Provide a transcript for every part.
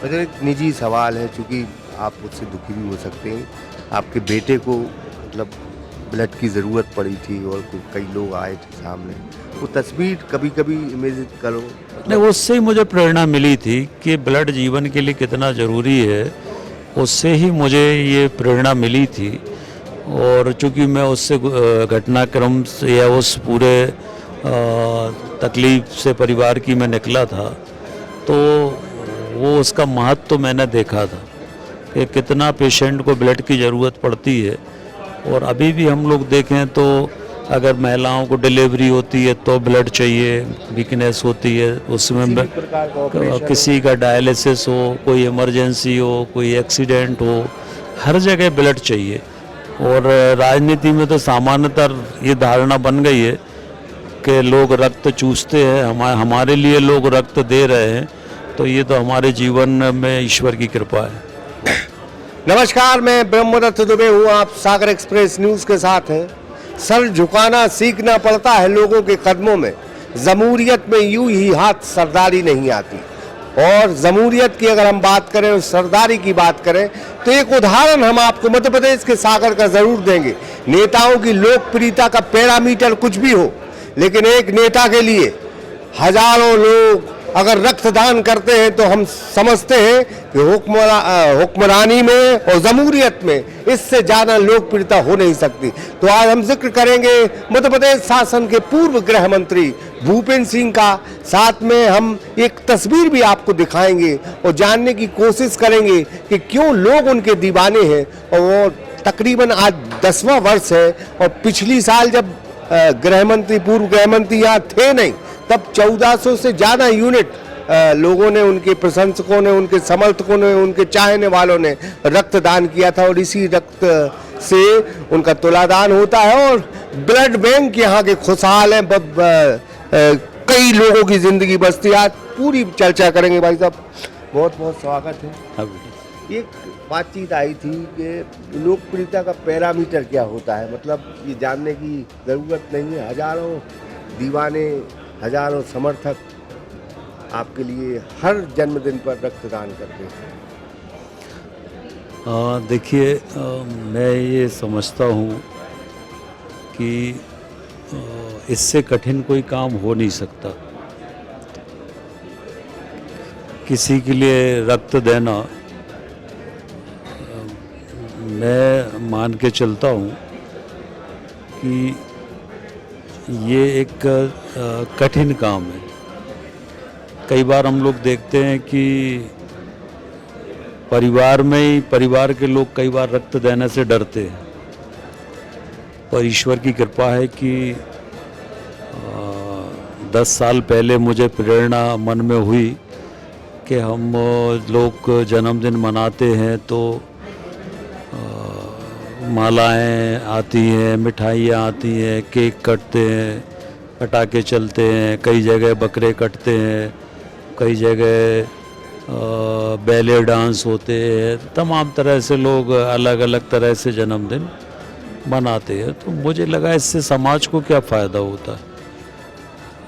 अगर एक निजी सवाल है, चूँकि आप मुझसे दुखी भी हो सकते हैं। आपके बेटे को मतलब ब्लड की ज़रूरत पड़ी थी और कई लोग आए थे सामने। वो तस्वीर कभी-कभी इमेजिन करो नहीं, मतलब। उससे ही मुझे प्रेरणा मिली थी कि ब्लड जीवन के लिए कितना ज़रूरी है। उससे ही मुझे ये प्रेरणा मिली थी। और चूँकि मैं उससे घटनाक्रम से या उस पूरे तकलीफ़ से परिवार की मैं निकला था, तो वो उसका महत्व तो मैंने देखा था कि कितना पेशेंट को ब्लड की ज़रूरत पड़ती है। और अभी भी हम लोग देखें तो अगर महिलाओं को डिलीवरी होती है तो ब्लड चाहिए, वीकनेस होती है उसमें किसी भी प्रकार का ऑपरेशन हो। किसी का डायलिसिस हो, कोई इमरजेंसी हो, कोई एक्सीडेंट हो, हर जगह ब्लड चाहिए। और राजनीति में तो सामान्यतः ये धारणा बन गई है कि लोग रक्त चूसते हैं, हमारे लिए लोग रक्त दे रहे हैं, तो ये तो हमारे जीवन में ईश्वर की कृपा है। नमस्कार, मैं ब्रह्मदत्त दुबे हूँ। आप सागर एक्सप्रेस न्यूज़ के साथ हैं। सर झुकाना सीखना पड़ता है लोगों के कदमों में। जमहूरियत में यूं ही हाथ सरदारी नहीं आती। और जमहूरियत की अगर हम बात करें और सरदारी की बात करें तो एक उदाहरण हम आपको मध्य प्रदेश के सागर का जरूर देंगे। नेताओं की लोकप्रियता का पैरामीटर कुछ भी हो, लेकिन एक नेता के लिए हजारों लोग अगर रक्तदान करते हैं तो हम समझते हैं कि हुक्मरानी में और जमहूरियत में इससे ज़्यादा लोकप्रियता हो नहीं सकती। तो आज हम जिक्र करेंगे मध्य प्रदेश शासन के पूर्व गृह मंत्री भूपेंद्र सिंह का। साथ में हम एक तस्वीर भी आपको दिखाएंगे और जानने की कोशिश करेंगे कि क्यों लोग उनके दीवाने हैं। और वो तकरीबन आज 10वां वर्ष है। और पिछली साल जब पूर्व गृह मंत्री यहाँ थे नहीं, तब 1400 से ज़्यादा यूनिट लोगों ने, उनके प्रशंसकों ने, उनके समर्थकों ने, उनके चाहने वालों ने रक्तदान किया था। और इसी रक्त से उनका तुलादान होता है और ब्लड बैंक यहाँ के खुशहाल हैं। कई लोगों की ज़िंदगी बचती है। आज पूरी चर्चा करेंगे। भाई साहब, बहुत बहुत स्वागत है। एक बातचीत आई थी कि लोकप्रियता का पैरामीटर क्या होता है, मतलब ये जानने की ज़रूरत नहीं है। हजारों दीवाने, हजारों समर्थक आपके लिए हर जन्मदिन पर रक्तदान करते हैं। देखिए, मैं ये समझता हूँ कि इससे कठिन कोई काम हो नहीं सकता। किसी के लिए रक्त देना, मैं मान के चलता हूँ कि ये एक कठिन काम है। कई बार हम लोग देखते हैं कि परिवार में ही परिवार के लोग कई बार रक्त देने से डरते हैं। पर ईश्वर की कृपा है कि 10 साल पहले मुझे प्रेरणा मन में हुई कि हम लोग जन्मदिन मनाते हैं तो मालाएं आती हैं, मिठाइयाँ आती हैं, केक कटते हैं, पटाखे चलते हैं, कई जगह बकरे कटते हैं, कई जगह बैले डांस होते हैं। तमाम तरह से लोग अलग अलग तरह से जन्मदिन मनाते हैं। तो मुझे लगा इससे समाज को क्या फ़ायदा होता है।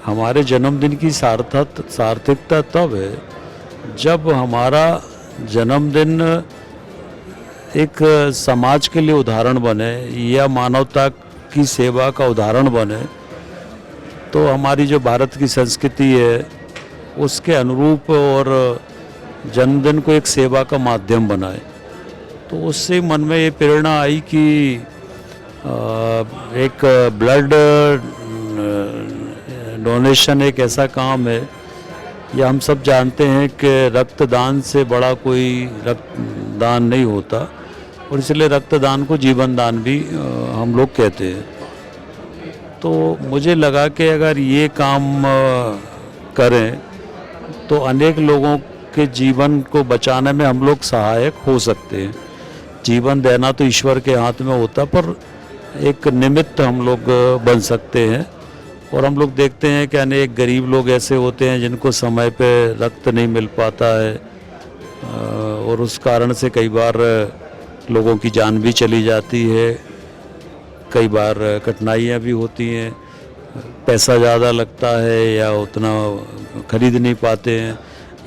हमारे जन्मदिन की सार्थकता तब है जब हमारा जन्मदिन एक समाज के लिए उदाहरण बने या मानवता की सेवा का उदाहरण बने। तो हमारी जो भारत की संस्कृति है उसके अनुरूप और जन्मदिन को एक सेवा का माध्यम बनाए। तो उससे मन में ये प्रेरणा आई कि एक ब्लड डोनेशन एक ऐसा काम है, या हम सब जानते हैं कि रक्तदान से बड़ा कोई रक्तदान नहीं होता, और इसलिए रक्तदान को जीवन दान भी हम लोग कहते हैं। तो मुझे लगा कि अगर ये काम करें तो अनेक लोगों के जीवन को बचाने में हम लोग सहायक हो सकते हैं। जीवन देना तो ईश्वर के हाथ में होता, पर एक निमित्त हम लोग बन सकते हैं। और हम लोग देखते हैं कि अनेक गरीब लोग ऐसे होते हैं जिनको समय पे रक्त नहीं मिल पाता है, और उस कारण से कई बार लोगों की जान भी चली जाती है। कई बार कठिनाइयाँ भी होती हैं, पैसा ज़्यादा लगता है या उतना खरीद नहीं पाते हैं।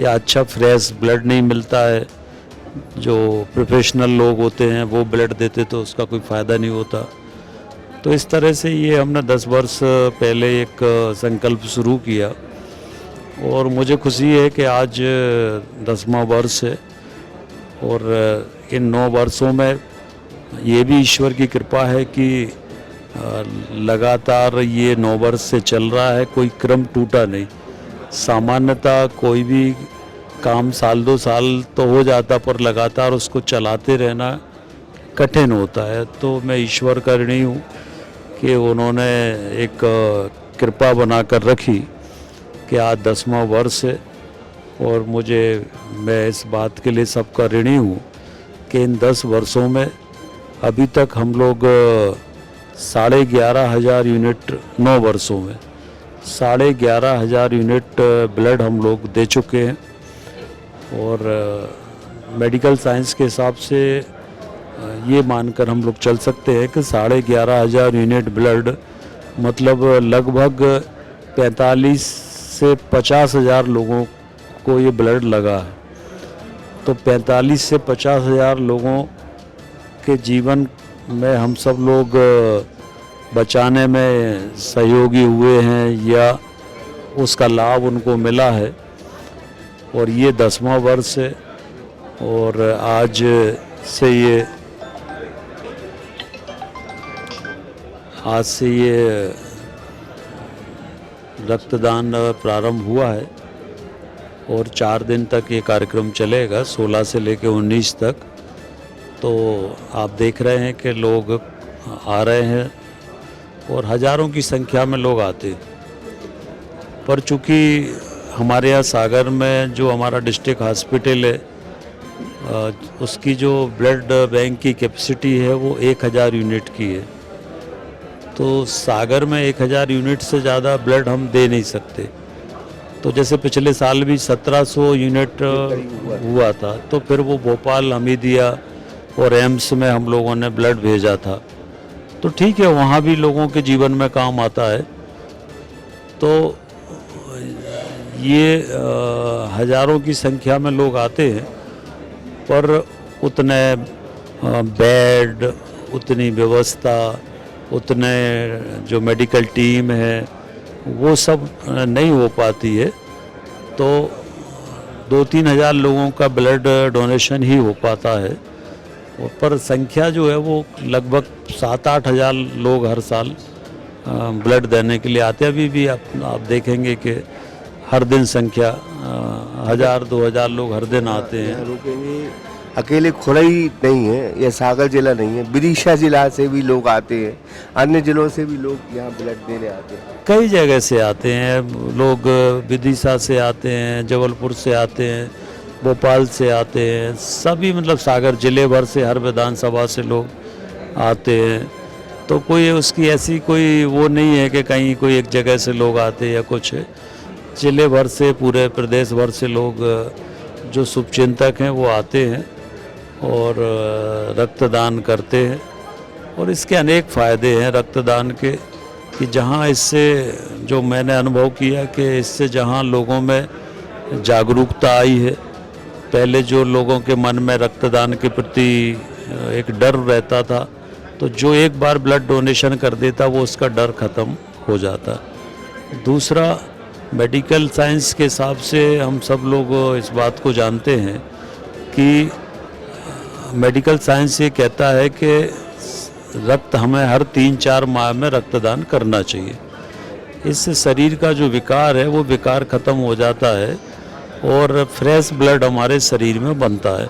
या अच्छा फ्रेश ब्लड नहीं मिलता है, जो प्रोफेशनल लोग होते हैं वो ब्लड देते तो उसका कोई फ़ायदा नहीं होता। तो इस तरह से ये हमने 10 वर्ष पहले एक संकल्प शुरू किया और मुझे खुशी है कि आज 10वां वर्ष है और इन 9 वर्षों में ये भी ईश्वर की कृपा है कि लगातार ये 9 वर्ष से चल रहा है, कोई क्रम टूटा नहीं। सामान्यतः कोई भी काम साल 2 साल तो हो जाता पर लगातार उसको चलाते रहना कठिन होता है। तो मैं ईश्वर का ऋणी हूँ कि उन्होंने एक कृपा बनाकर रखी कि आज 10वां वर्ष है और मैं इस बात के लिए सबका ऋणी हूँ कि इन 10 वर्षों में अभी तक हम लोग 11,500 यूनिट 9 वर्षों में 11,500 यूनिट ब्लड हम लोग दे चुके हैं और मेडिकल साइंस के हिसाब से ये मानकर हम लोग चल सकते हैं कि 11,500 यूनिट ब्लड मतलब लगभग 45 से 50,000 लोगों को ये ब्लड लगा है। तो 45 से 50,000 लोगों के जीवन में हम सब लोग बचाने में सहयोगी हुए हैं या उसका लाभ उनको मिला है और ये 10वां वर्ष है और आज से ये रक्तदान प्रारंभ हुआ है और 4 दिन तक ये कार्यक्रम चलेगा, 16 से लेकर 19 तक। तो आप देख रहे हैं कि लोग आ रहे हैं और हज़ारों की संख्या में लोग आते हैं। पर चूँकि हमारे यहाँ सागर में जो हमारा डिस्ट्रिक्ट हॉस्पिटल है उसकी जो ब्लड बैंक की कैपेसिटी है वो 1,000 यूनिट की है। तो सागर में 1,000 यूनिट से ज़्यादा ब्लड हम दे नहीं सकते। तो जैसे पिछले साल भी 1700 यूनिट हुआ था तो फिर वो भोपाल, हमीदिया और एम्स में हम लोगों ने ब्लड भेजा था। तो ठीक है, वहाँ भी लोगों के जीवन में काम आता है। तो ये हज़ारों की संख्या में लोग आते हैं पर उतने बेड, उतनी व्यवस्था, उतने जो मेडिकल टीम है वो सब नहीं हो पाती है। तो 2-3 हज़ार लोगों का ब्लड डोनेशन ही हो पाता है पर संख्या जो है वो लगभग 7-8 हज़ार लोग हर साल ब्लड देने के लिए आते हैं। अभी भी आप देखेंगे कि हर दिन संख्या 1,000-2,000 लोग हर दिन आते हैं। रुकेंगे, अकेले खुरई नहीं है, यह सागर जिला नहीं है, विदिशा जिला से भी लोग आते हैं, अन्य जिलों से भी लोग यहाँ ब्लड देने आते हैं। कई जगह से आते हैं लोग, विदिशा से आते हैं, जबलपुर से आते हैं, भोपाल से आते हैं, सभी मतलब सागर जिले भर से, हर विधानसभा से लोग आते हैं। तो कोई उसकी ऐसी कोई वो नहीं है कि कहीं कोई एक जगह से लोग आते या कुछ, जिले भर से, पूरे प्रदेश भर से लोग जो शुभचिंतक हैं वो आते हैं और रक्तदान करते हैं। और इसके अनेक फ़ायदे हैं रक्तदान के कि जहाँ इससे जो मैंने अनुभव किया कि इससे जहाँ लोगों में जागरूकता आई है, पहले जो लोगों के मन में रक्तदान के प्रति एक डर रहता था, तो जो एक बार ब्लड डोनेशन कर देता वो उसका डर ख़त्म हो जाता। दूसरा, मेडिकल साइंस के हिसाब से हम सब लोग इस बात को जानते हैं कि मेडिकल साइंस ये कहता है कि रक्त हमें हर 3-4 माह में रक्तदान करना चाहिए। इससे शरीर का जो विकार है वो विकार ख़त्म हो जाता है और फ्रेश ब्लड हमारे शरीर में बनता है,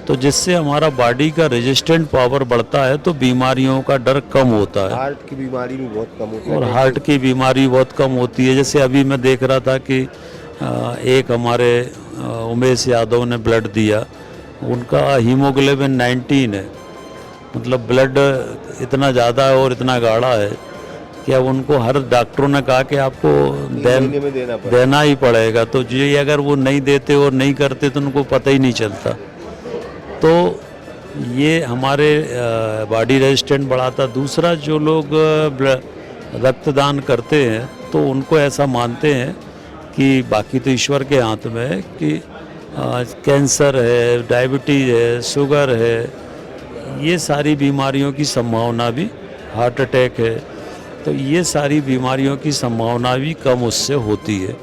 तो जिससे हमारा बॉडी का रेजिस्टेंट पावर बढ़ता है, तो बीमारियों का डर कम होता है। हार्ट की बीमारी भी बहुत कम होती है और हार्ट की बीमारी बहुत कम होती है। जैसे अभी मैं देख रहा था कि एक हमारे उमेश यादव ने ब्लड दिया, उनका हीमोग्लोबिन 19 है, मतलब ब्लड इतना ज़्यादा है और इतना गाढ़ा है कि अब उनको हर डॉक्टरों ने कहा कि आपको देना ही पड़ेगा। तो ये अगर वो नहीं देते और नहीं करते तो उनको पता ही नहीं चलता। तो ये हमारे बॉडी रेजिस्टेंट बढ़ाता। दूसरा, जो लोग रक्तदान करते हैं तो उनको ऐसा मानते हैं कि बाकी तो ईश्वर के हाथ में है कि कैंसर है, डायबिटीज़ है, शुगर है, ये सारी बीमारियों की संभावना भी, हार्ट अटैक है, तो ये सारी बीमारियों की संभावना भी कम उससे होती है।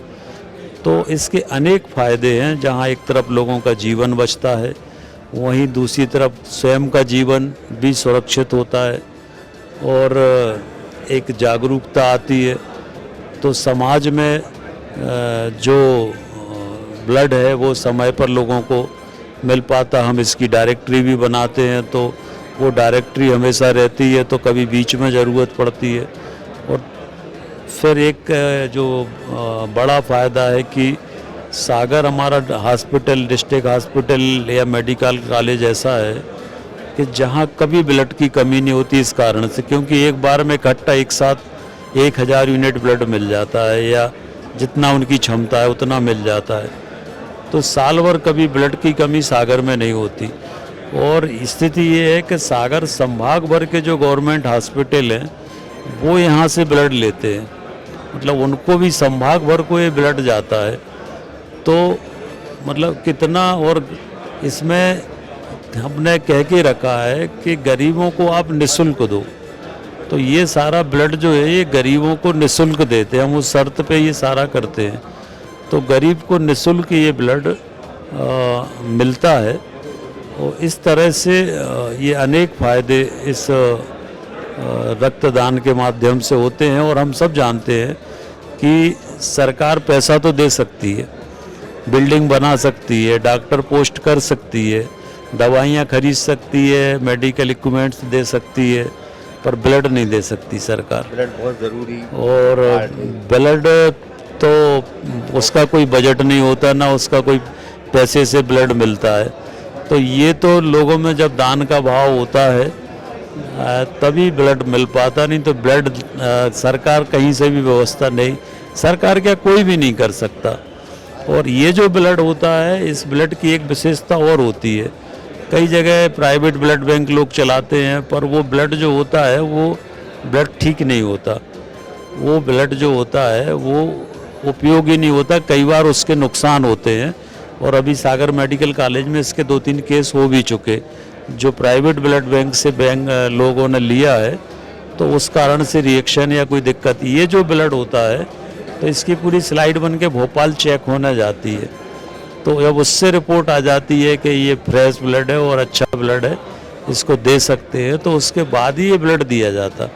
तो इसके अनेक फ़ायदे हैं, जहाँ एक तरफ लोगों का जीवन बचता है, वहीं दूसरी तरफ स्वयं का जीवन भी सुरक्षित होता है और एक जागरूकता आती है। तो समाज में जो ब्लड है वो समय पर लोगों को मिल पाता। हम इसकी डायरेक्टरी भी बनाते हैं, तो वो डायरेक्टरी हमेशा रहती है, तो कभी बीच में ज़रूरत पड़ती है। और फिर एक जो बड़ा फ़ायदा है कि सागर हमारा हॉस्पिटल, डिस्ट्रिक्ट हॉस्पिटल या मेडिकल कॉलेज ऐसा है कि जहाँ कभी ब्लड की कमी नहीं होती, इस कारण से क्योंकि एक बार में इकट्ठा एक साथ 1000 यूनिट ब्लड मिल जाता है, या जितना उनकी क्षमता है उतना मिल जाता है। तो साल भर कभी ब्लड की कमी सागर में नहीं होती। और स्थिति ये है कि सागर संभाग भर के जो गवर्नमेंट हॉस्पिटल हैं वो यहाँ से ब्लड लेते हैं, मतलब उनको भी संभाग भर को ये ब्लड जाता है। तो मतलब कितना, और इसमें हमने कह के रखा है कि गरीबों को आप निःशुल्क दो, तो ये सारा ब्लड जो है ये गरीबों को निःशुल्क देते हैं, हम उस शर्त पे ये सारा करते हैं। तो गरीब को निःशुल्क ये ब्लड मिलता है और इस तरह से ये अनेक फ़ायदे इस रक्तदान के माध्यम से होते हैं। और हम सब जानते हैं कि सरकार पैसा तो दे सकती है, बिल्डिंग बना सकती है, डॉक्टर पोस्ट कर सकती है, दवाइयाँ खरीद सकती है, मेडिकल इक्विपमेंट्स दे सकती है, पर ब्लड नहीं दे सकती सरकार। ब्लड बहुत ज़रूरी। और ब्लड तो उसका कोई बजट नहीं होता, ना उसका कोई पैसे से ब्लड मिलता है। तो ये तो लोगों में जब दान का भाव होता है तभी ब्लड मिल पाता, नहीं तो ब्लड सरकार कहीं से भी व्यवस्था नहीं, सरकार क्या कोई भी नहीं कर सकता। और ये जो ब्लड होता है, इस ब्लड की एक विशेषता और होती है, कई जगह प्राइवेट ब्लड बैंक लोग चलाते हैं, पर वो ब्लड जो होता है वो ब्लड ठीक नहीं होता, वो ब्लड जो होता है वो उपयोगी नहीं होता, कई बार उसके नुकसान होते हैं। और अभी सागर मेडिकल कॉलेज में इसके 2-3 केस हो भी चुके, जो प्राइवेट ब्लड बैंक से लोगों ने लिया है, तो उस कारण से रिएक्शन या कोई दिक्कत। ये जो ब्लड होता है तो इसकी पूरी स्लाइड बन के भोपाल चेक होने जाती है, तो जब उससे रिपोर्ट आ जाती है कि ये फ्रेश ब्लड है और अच्छा ब्लड है, इसको दे सकते हैं, तो उसके बाद ही ये ब्लड दिया जाता।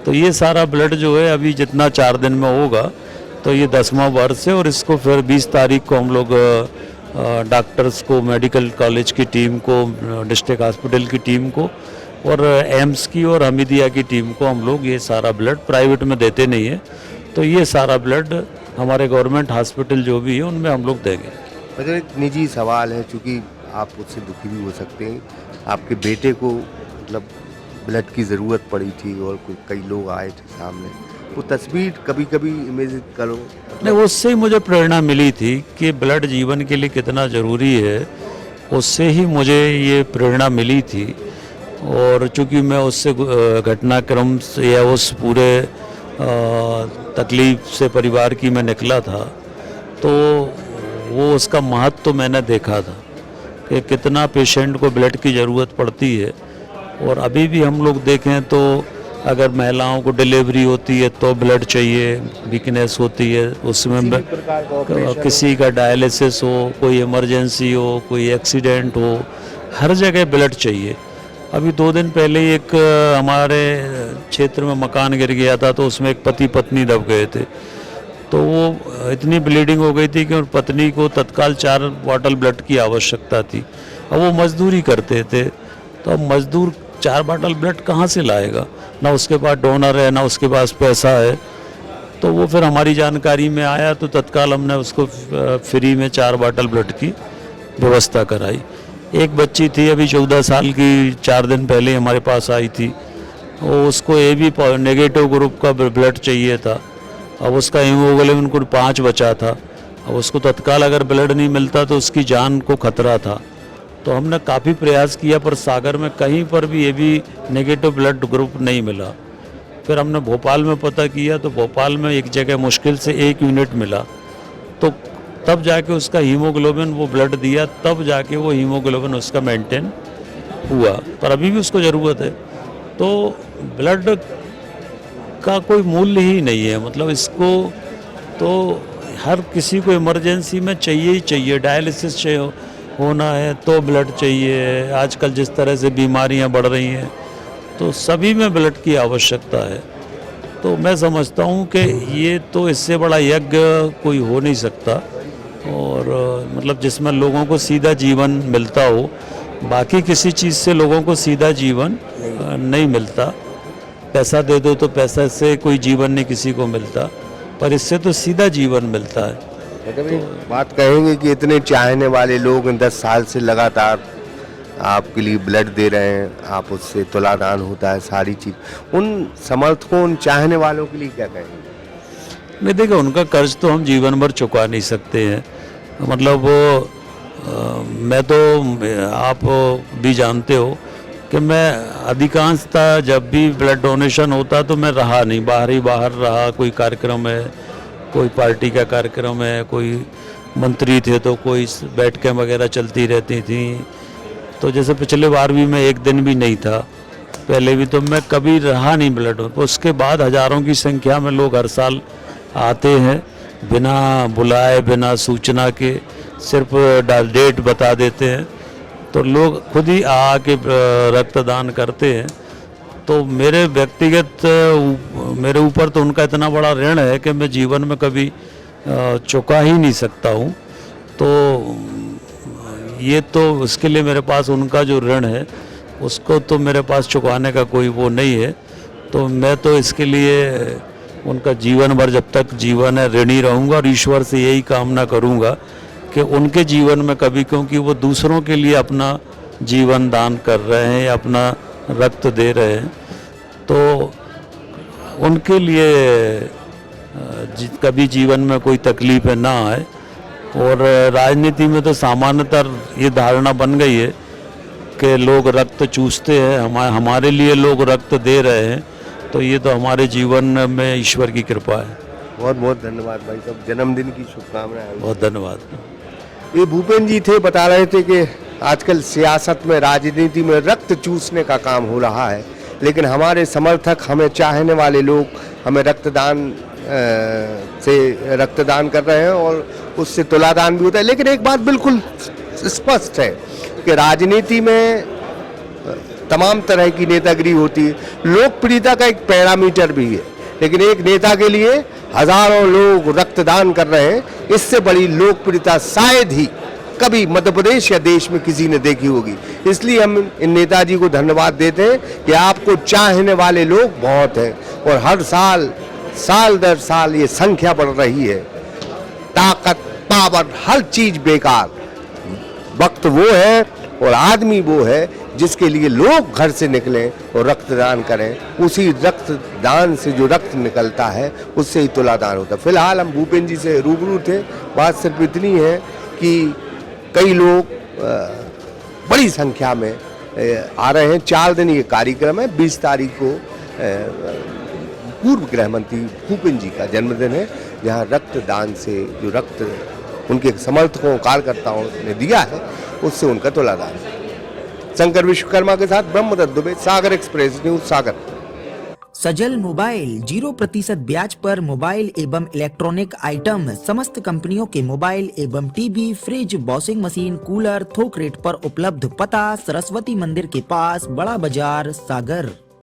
तो ये सारा ब्लड जो है अभी जितना 4 दिन में होगा, तो ये 10वां वर्ष है। और इसको फिर 20 तारीख को हम लोग डॉक्टर्स को, मेडिकल कॉलेज की टीम को, डिस्ट्रिक्ट हॉस्पिटल की टीम को और एम्स की और हमीदिया की टीम को हम लोग ये सारा ब्लड, प्राइवेट में देते नहीं है, तो ये सारा ब्लड हमारे गवर्नमेंट हॉस्पिटल जो भी है उनमें हम लोग देंगे। मतलब एक निजी सवाल है, चूँकि आप उससे दुखी भी हो सकते हैं, आपके बेटे को मतलब ब्लड की ज़रूरत पड़ी थी और कई लोग आए थे सामने, वो तस्वीर कभी कभी इमेजिन करो। नहीं, उससे ही मुझे प्रेरणा मिली थी कि ब्लड जीवन के लिए कितना ज़रूरी है, उससे ही मुझे ये प्रेरणा मिली थी। और चूँकि मैं उससे घटनाक्रम से या उस पूरे तकलीफ से परिवार की मैं निकला था, तो वो उसका महत्व तो मैंने देखा था कि कितना पेशेंट को ब्लड की ज़रूरत पड़ती है। और अभी भी हम लोग देखें तो अगर महिलाओं को डिलीवरी होती है तो ब्लड चाहिए, वीकनेस होती है, उसमें किसी का डायलिसिस हो, कोई इमरजेंसी हो, कोई एक्सीडेंट हो, हर जगह ब्लड चाहिए। अभी 2 दिन पहले एक हमारे क्षेत्र में मकान गिर गया था, तो उसमें एक पति पत्नी दब गए थे, तो वो इतनी ब्लीडिंग हो गई थी कि पत्नी को तत्काल 4 बॉटल ब्लड की आवश्यकता थी। अब वो मजदूरी करते थे, तो अब मजदूर 4 बॉटल ब्लड कहाँ से लाएगा, ना उसके पास डोनर है, ना उसके पास पैसा है। तो वो फिर हमारी जानकारी में आया, तो तत्काल हमने उसको फ्री में 4 बॉटल ब्लड की व्यवस्था कराई। एक बच्ची थी अभी 14 साल की, 4 दिन पहले हमारे पास आई थी, वो उसको AB नेगेटिव ग्रुप का ब्लड चाहिए था। अब उसका हीमोग्लोबिन को 5 बचा था, अब उसको तत्काल अगर ब्लड नहीं मिलता तो उसकी जान को खतरा था। तो हमने काफ़ी प्रयास किया, पर सागर में कहीं पर भी AB नेगेटिव ब्लड ग्रुप नहीं मिला। फिर हमने भोपाल में पता किया, तो भोपाल में एक जगह मुश्किल से 1 यूनिट मिला, तो तब जाके उसका हीमोग्लोबिन, वो ब्लड दिया तब जाके वो हीमोग्लोबिन उसका मेंटेन हुआ, पर अभी भी उसको ज़रूरत है। तो ब्लड का कोई मूल्य ही नहीं है, मतलब इसको तो हर किसी को इमरजेंसी में चाहिए ही चाहिए। डायलिसिस चाहिए होना है तो ब्लड चाहिए। आजकल जिस तरह से बीमारियां बढ़ रही हैं तो सभी में ब्लड की आवश्यकता है। तो मैं समझता हूँ कि ये तो इससे बड़ा यज्ञ कोई हो नहीं सकता, और मतलब जिसमें लोगों को सीधा जीवन मिलता हो। बाकी किसी चीज़ से लोगों को सीधा जीवन नहीं मिलता। पैसा दे दो तो पैसा से कोई जीवन नहीं किसी को मिलता, पर इससे तो सीधा जीवन मिलता है। बात कहेंगे कि इतने चाहने वाले लोग 10 साल से लगातार आपके लिए ब्लड दे रहे हैं, आप उससे तुलादान होता है, सारी चीज़, उन समर्थकों, उन चाहने वालों के लिए क्या कहेंगे? नहीं, देखो, उनका कर्ज तो हम जीवन भर चुका नहीं सकते हैं। मतलब वो मैं तो, आप भी जानते हो कि मैं अधिकांशतः जब भी ब्लड डोनेशन होता तो मैं रहा नहीं, बाहर रहा। कोई कार्यक्रम है, कोई पार्टी का कार्यक्रम है, कोई मंत्री थे तो कोई बैठकें वगैरह चलती रहती थी। तो जैसे पिछले बार भी मैं एक दिन भी नहीं था, पहले भी तो मैं कभी रहा नहीं ब्लड। उसके बाद हज़ारों की संख्या में लोग हर साल आते हैं, बिना बुलाए, बिना सूचना के, सिर्फ डेट बता देते हैं तो लोग खुद ही आके रक्तदान करते हैं। तो मेरे व्यक्तिगत मेरे ऊपर तो उनका इतना बड़ा ऋण है कि मैं जीवन में कभी चुका ही नहीं सकता हूँ। तो ये तो उसके लिए मेरे पास उनका जो ऋण है उसको तो मेरे पास चुकाने का कोई वो नहीं है। तो मैं तो इसके लिए उनका जीवन भर, जब तक जीवन है, ऋणी रहूँगा, और ईश्वर से यही कामना करूँगा कि उनके जीवन में कभी, क्योंकि वो दूसरों के लिए अपना जीवन दान कर रहे हैं, अपना रक्त दे रहे हैं, तो उनके लिए कभी जीवन में कोई तकलीफ ना आए। और राजनीति में तो सामान्यतः ये धारणा बन गई है कि लोग रक्त चूसते हैं, हमारे लिए लोग रक्त दे रहे हैं, तो ये तो हमारे जीवन में ईश्वर की कृपा है। बहुत बहुत धन्यवाद भाई साहब, जन्मदिन की शुभकामनाएं। बहुत धन्यवाद। ये भूपेंद्र जी थे, बता रहे थे कि आजकल सियासत में, राजनीति में रक्त चूसने का काम हो रहा है, लेकिन हमारे समर्थक, हमें चाहने वाले लोग हमें रक्तदान कर रहे हैं और उससे तुलादान भी होता है। लेकिन एक बात बिल्कुल स्पष्ट है कि राजनीति में तमाम तरह की नेतागिरी होती है, लोकप्रियता का एक पैरामीटर भी है, लेकिन एक नेता के लिए हजारों लोग रक्तदान कर रहे हैं, इससे बड़ी लोकप्रियता शायद ही कभी मध्य प्रदेश या देश में किसी ने देखी होगी। इसलिए हम इन नेताजी को धन्यवाद देते हैं कि आपको चाहने वाले लोग बहुत हैं, और हर साल दर साल ये संख्या बढ़ रही है। ताकत, पावर, हर चीज बेकार। वक्त वो है और आदमी वो है जिसके लिए लोग घर से निकलें और रक्तदान करें। उसी रक्तदान से जो रक्त निकलता है उससे ही तुलादान होता है। फिलहाल हम भूपेंद्र जी से रूबरू थे। बात सिर्फ इतनी है कि कई लोग बड़ी संख्या में आ रहे हैं। 4 दिन ये कार्यक्रम है। 20 तारीख को पूर्व गृह मंत्री भूपेंद्र जी का जन्मदिन है, जहाँ रक्तदान से जो रक्त उनके समर्थकों, कार्यकर्ताओं ने दिया है, उससे उनका तुलादान। शंकर विश्वकर्मा के साथ ब्रह्मदत्त दुबे, सागर एक्सप्रेस न्यूज, सागर। सजल मोबाइल 0% ब्याज पर मोबाइल एवं इलेक्ट्रॉनिक आइटम, समस्त कंपनियों के मोबाइल एवं TV, fridge, washing machine, cooler थोक रेट पर उपलब्ध। पता सरस्वती मंदिर के पास, बड़ा बाजार, सागर।